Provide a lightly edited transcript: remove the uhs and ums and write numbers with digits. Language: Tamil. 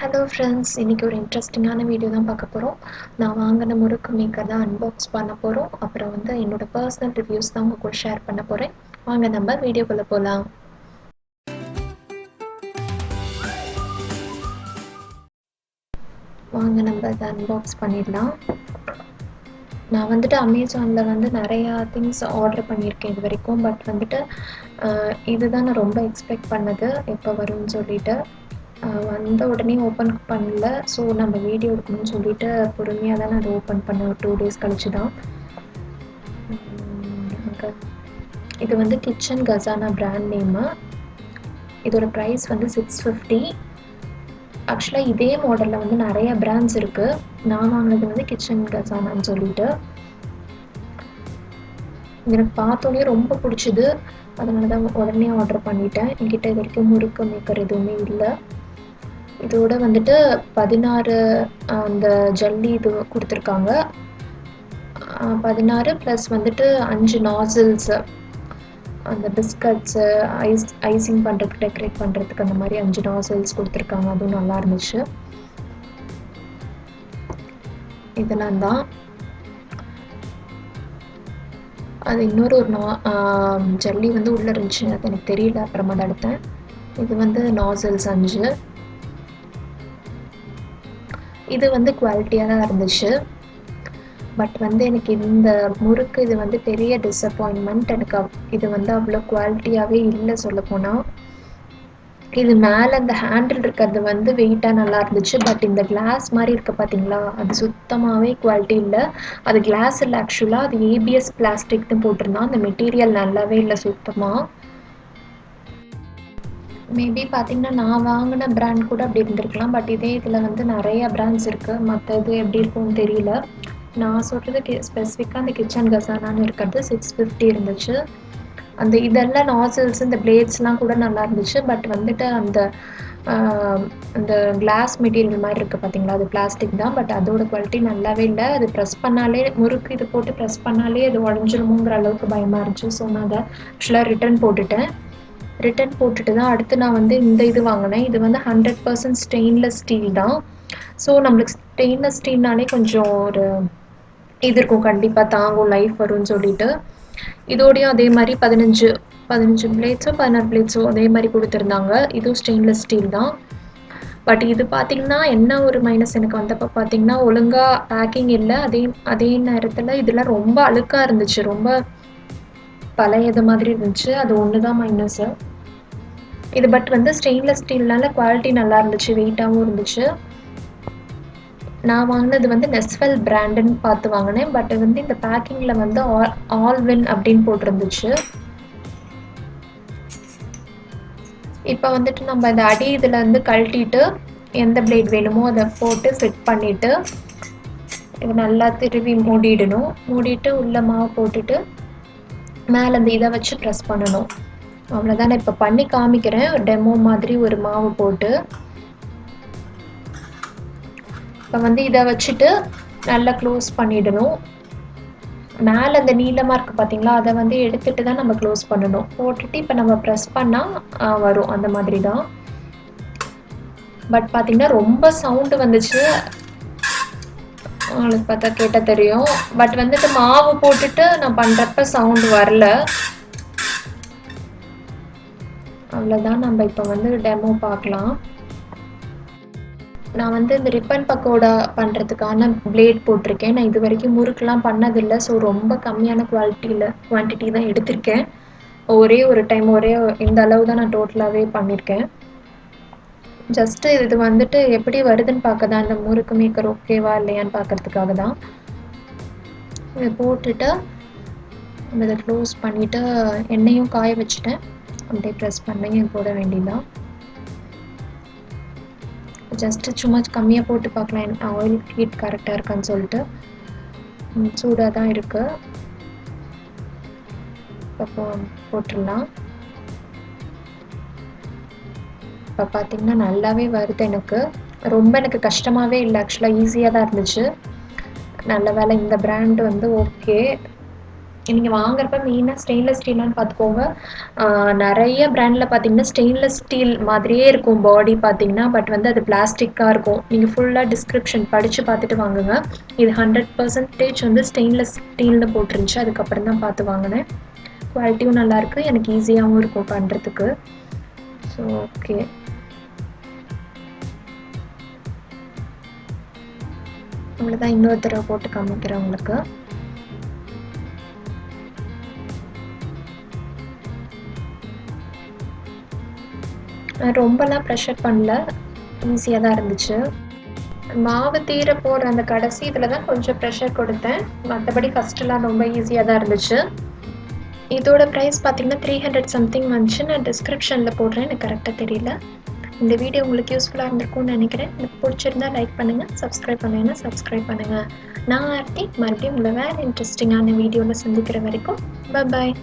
ஹலோ ஃப்ரெண்ட்ஸ், இன்றைக்கி ஒரு இன்ட்ரெஸ்டிங்கான வீடியோ தான் பார்க்க போகிறோம். நான் வாங்கின முறுக்கு மேக்கர் தான் அன்பாக்ஸ் பண்ண போகிறோம். அப்புறம் வந்து என்னோடய பர்சனல் ரிவ்யூஸ் தான் உங்கள் கூட ஷேர் பண்ண போகிறேன். வாங்க நம்ம வீடியோக்குள்ளே போகலாம். வாங்க நம்ம அதை அன்பாக்ஸ் பண்ணிடலாம். நான் வந்துட்டு அமேசானில் வந்து நிறையா திங்ஸ் ஆர்டர் பண்ணியிருக்கேன் இது வரைக்கும். பட் வந்துட்டு இதுதான் நான் ரொம்ப எக்ஸ்பெக்ட் பண்ணது எப்போ வரும்னு சொல்லிட்டு. வந்த உடனே ஓப்பன் பண்ணல. ஸோ நம்ம வீடியோ எடுக்கணும்னு சொல்லிட்டு பொறுமையாக தான் நான் அதை ஓப்பன் பண்ணேன். ஒரு 2 days கழிச்சு தான். இது வந்து கிச்சன் கசானா பிராண்ட் நேமு. இதோட ப்ரைஸ் வந்து 650. ஆக்சுவலாக இதே மாடலில் வந்து நிறைய பிராண்ட்ஸ் இருக்குது. நான் வாங்கினது வந்து கிச்சன் கசானான்னு சொல்லிட்டு. எனக்கு பார்த்தோன்னே ரொம்ப பிடிச்சிது. அதனால தான் உடனே ஆர்டர் பண்ணிட்டேன். என்கிட்ட இது வரைக்கும் முறுக்கு மேக்கர் எதுவுமே இல்லை. இதோட வந்துட்டு 16 அந்த ஜல்லி இது கொடுத்துருக்காங்க. 16 ப்ளஸ் வந்துட்டு 5 நாசில்ஸு, அந்த பிஸ்கட்ஸு, ஐசிங் பண்ணுறதுக்கு, டெக்கரேட் பண்ணுறதுக்கு அந்த மாதிரி 5 நாசில்ஸ் கொடுத்துருக்காங்க. அதுவும் நல்லா இருந்துச்சு. இதெல்லாம் தான். அது இன்னொரு ஜல்லி வந்து உள்ளே இருந்துச்சு, அது எனக்கு தெரியல, அப்புறமா தான் எடுத்தேன். இது வந்து நாசில்ஸ் 5. இது வந்து குவாலிட்டியாக தான் இருந்துச்சு. பட் வந்து எனக்கு இந்த முறுக்கு இது வந்து பெரிய டிஸப்பாயின்மெண்ட். எனக்கு இது வந்து அவ்வளோ குவாலிட்டியாகவே இல்லை சொல்லப்போனால். இது மேலே அந்த ஹேண்டில் இருக்கிறது வந்து வெயிட்டாக நல்லா இருந்துச்சு. பட் இந்த கிளாஸ் மாதிரி இருக்குது பார்த்தீங்களா, அது சுத்தமாகவே குவாலிட்டி இல்லை. அது கிளாஸ் இல்லை, ஆக்சுவலாக அது ஏபிஎஸ் பிளாஸ்டிக்னு போட்டிருந்தான். அந்த மெட்டீரியல் நல்லாவே இல்லை சுத்தமாக. மேபி பார்த்தீங்கன்னா நான் வாங்கின பிராண்ட் கூட அப்படி இருந்திருக்கலாம். பட் இதே இதில் வந்து நிறைய பிராண்ட்ஸ் இருக்குது. மற்ற இது எப்படி இருக்கும்னு தெரியல. நான் சொல்கிறது ஸ்பெசிஃபிக்காக அந்த கிச்சன் கசானான்னு இருக்கிறது 650 இருந்துச்சு. அந்த இதெல்லாம் நாசில்ஸ், இந்த பிளேட்ஸ்லாம் கூட நல்லா இருந்துச்சு. பட் வந்துட்டு அந்த கிளாஸ் மெட்டீரியல் மாதிரி இருக்குது பார்த்தீங்களா, அது பிளாஸ்டிக் தான். பட் அதோட குவாலிட்டி நல்லாவே இல்லை. அது ப்ரெஸ் பண்ணாலே, முறுக்கு இது போட்டு ப்ரெஸ் பண்ணாலே அது உடஞ்சிருமோங்கிற அளவுக்கு பயமாக இருந்துச்சு. ஸோ நான் அதை ஆக்சுவலாக ரிட்டர்ன் போட்டுட்டு தான் அடுத்து நான் வந்து இந்த இது வாங்கினேன். இது வந்து 100% ஸ்டெயின்லெஸ் ஸ்டீல் தான். ஸோ நம்மளுக்கு ஸ்டெயின்லெஸ் ஸ்டீல்னாலே கொஞ்சம் ஒரு இது இருக்கும், கண்டிப்பாக தாங்கும், லைஃப் வரும்னு சொல்லிட்டு. இதோடையும் அதே மாதிரி 15 பிளேட்ஸோ 16 பிளேட்ஸோ அதே மாதிரி கொடுத்துருந்தாங்க. இதுவும் ஸ்டெயின்லெஸ் ஸ்டீல் தான். பட் இது பார்த்திங்கன்னா என்ன ஒரு மைனஸ் எனக்கு வந்தப்போ பார்த்தீங்கன்னா, ஒழுங்காக பேக்கிங் இல்லை. அதே நேரத்தில் இதெல்லாம் ரொம்ப அழுக்காக இருந்துச்சு, ரொம்ப பழையது மாதிரி இருந்துச்சு. அது ஒன்று தான் மைனஸு. இது பட் வந்து ஸ்டெயின்லெஸ் ஸ்டீல்னால குவாலிட்டி நல்லா இருந்துச்சு, வெயிட்டாகவும் இருந்துச்சு. நான் வாங்கினது வந்து நெஸ்வெல் பிராண்டுன்னு பார்த்து வாங்கினேன். பட் வந்து இந்த பேக்கிங்கில் வந்து ஆல்வின் அப்படின்னு போட்டிருந்துச்சு. இப்போ வந்துட்டு நம்ம இந்த அடி இதில் வந்து கழட்டிட்டு எந்த பிளேட் வேணுமோ அதை போட்டு ஃபிட் பண்ணிவிட்டு இது நல்லா திருவி மூடிட்டு உள்ள மாவு போட்டுட்டு மேலே அந்த இதை வச்சு ப்ரெஸ் பண்ணணும். அவ்வளோதான். நான் இப்போ பண்ணி காமிக்கிறேன், டெமோ மாதிரி ஒரு மாவு போட்டு. இப்போ வந்து இதை வச்சுட்டு நல்லா க்ளோஸ் பண்ணிடணும். மேலே அந்த நீளமாக இருக்குது பார்த்தீங்களா, அதை வந்து எடுத்துகிட்டு தான் நம்ம க்ளோஸ் பண்ணணும். போட்டுட்டு இப்போ நம்ம ப்ரெஸ் பண்ணால் வரும், அந்த மாதிரி தான். பட் பார்த்தீங்கன்னா ரொம்ப சவுண்டு வந்துச்சு, உங்களுக்கு பார்த்தா கேட்டால் தெரியும். பட் வந்துட்டு மாவு போட்டுட்டு நான் பண்ணுறப்ப சவுண்டு வரல. அவ்வளோதான். நம்ம இப்போ வந்து டெமோ பார்க்கலாம். நான் வந்து இந்த ரிப்பன் பக்கோடா பண்ணுறதுக்கான பிளேட் போட்டிருக்கேன். நான் இது வரைக்கும் முறுக்கெலாம் பண்ணதில்லை. ஸோ ரொம்ப கம்மியான குவான்டிட்டி தான் எடுத்திருக்கேன். ஒரே ஒரு டைம் இந்த அளவு தான் நான் டோட்டலாகவே பண்ணியிருக்கேன். ஜஸ்ட்டு இது வந்துட்டு எப்படி வருதுன்னு பார்க்க தான், இந்த முறுக்கு மேக்கர் ஓகேவா இல்லையான்னு பார்க்குறதுக்காக தான். இதை போட்டுட்டு நம்ம இதை க்ளோஸ் பண்ணிவிட்டு எண்ணெயும் காய வச்சுட்டேன். அப்படியே ப்ரெஸ் பண்ணையும் போட வேண்டியதான். ஜஸ்ட்டு சும்மா கம்மியாக போட்டு பார்க்கலாம், ஆயில் ஹீட் கரெக்டாக இருக்கான்னு சொல்லிட்டு. சூடாக தான் இருக்குது. இப்போ போட்டுடலாம். இப்போ பார்த்திங்கன்னா நல்லாவே வருது. எனக்கு கஷ்டமாகவே இல்லை, ஆக்சுவலாக ஈஸியாக தான் இருந்துச்சு. நல்ல வேலை இந்த பிராண்டு வந்து ஓகே. நீங்கள் வாங்குறப்ப மெயினாக ஸ்டெயின்லெஸ் ஸ்டீலான்னு பார்த்துக்கோங்க. நிறைய பிராண்டில் பார்த்தீங்கன்னா ஸ்டெயின்லெஸ் ஸ்டீல் மாதிரியே இருக்கும் பாடி பார்த்தீங்கன்னா, பட் வந்து அது பிளாஸ்டிக்காக இருக்கும். நீங்கள் ஃபுல்லாக டிஸ்கிரிப்ஷன் படித்து பார்த்துட்டு வாங்குங்க. இது 100% வந்து ஸ்டெயின்லெஸ் ஸ்டீல்னு போட்டிருந்துச்சு, அதுக்கப்புறம் தான் பார்த்து வாங்கினேன். குவாலிட்டியும் நல்லாயிருக்கு, எனக்கு ஈஸியாகவும் இருக்கும் பண்ணுறதுக்கு. ஸோ ஓகே, அவ்வளோதான். இன்னொரு தடவை போட்டு காமிக்கிறேன் உங்களுக்கு. ரொம்பலாம் ப்ரெஷர் பண்ணல, ஈஸியாக தான் இருந்துச்சு. மாவு தீர போகிற அந்த கடைசி இதில் தான் கொஞ்சம் ப்ரெஷர் கொடுத்தேன், மற்றபடி ஃபஸ்ட்டுலாம் ரொம்ப ஈஸியாக தான் இருந்துச்சு. இதோட ப்ரைஸ் பார்த்தீங்கன்னா 300 சம்திங் வந்துச்சு. நான் டிஸ்கிரிப்ஷனில் போடுறேன், எனக்கு கரெக்டாக தெரியல. இந்த வீடியோ உங்களுக்கு யூஸ்ஃபுல்லாக இருந்திருக்கும்னு நினைக்கிறேன். எனக்கு பிடிச்சிருந்தா லைக் பண்ணுங்கள், சப்ஸ்கிரைப் பண்ணுங்கன்னா சப்ஸ்கிரைப் பண்ணுங்கள். நான் ஆர்த்தி, மறுபடியும் உங்களை வேறு இன்ட்ரெஸ்டிங்கான வீடியோவில் சந்திக்கிற வரைக்கும் பாய்.